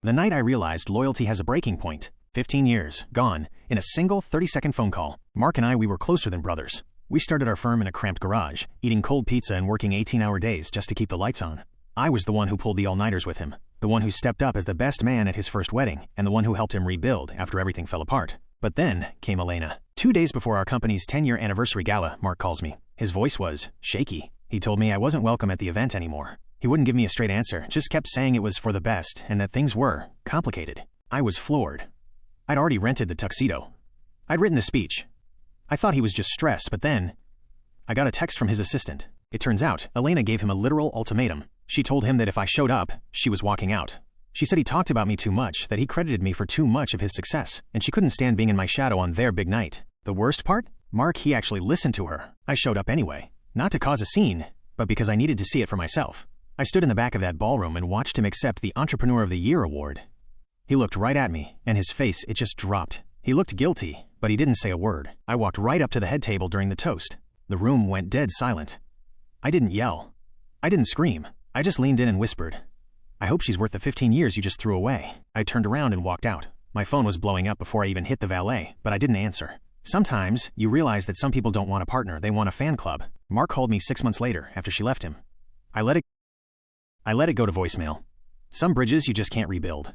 The night I realized loyalty has a breaking point. 15 years, gone, in a single 30-second phone call. Mark and we were closer than brothers. We started our firm in a cramped garage, eating cold pizza and working 18-hour days just to keep the lights on. I was the one who pulled the all-nighters with him, the one who stepped up as the best man at his first wedding, and the one who helped him rebuild after everything fell apart. But then came Elena. 2 days before our company's 10-year anniversary gala, Mark calls me. His voice was shaky. He told me I wasn't welcome at the event anymore. He wouldn't give me a straight answer, just kept saying it was for the best and that things were complicated. I was floored. I'd already rented the tuxedo. I'd written the speech. I thought he was just stressed, but then I got a text from his assistant. It turns out Elena gave him a literal ultimatum. She told him that if I showed up, she was walking out. She said he talked about me too much, that he credited me for too much of his success, and she couldn't stand being in my shadow on their big night. The worst part? Mark, he actually listened to her. I showed up anyway. Not to cause a scene, but because I needed to see it for myself. I stood in the back of that ballroom and watched him accept the Entrepreneur of the Year award. He looked right at me, and his face, it just dropped. He looked guilty, but he didn't say a word. I walked right up to the head table during the toast. The room went dead silent. I didn't yell. I didn't scream. I just leaned in and whispered, "I hope she's worth the 15 years you just threw away." I turned around and walked out. My phone was blowing up before I even hit the valet, but I didn't answer. Sometimes, you realize that some people don't want a partner, they want a fan club. Mark called me 6 months later, after she left him. I let it go to voicemail. Some bridges you just can't rebuild.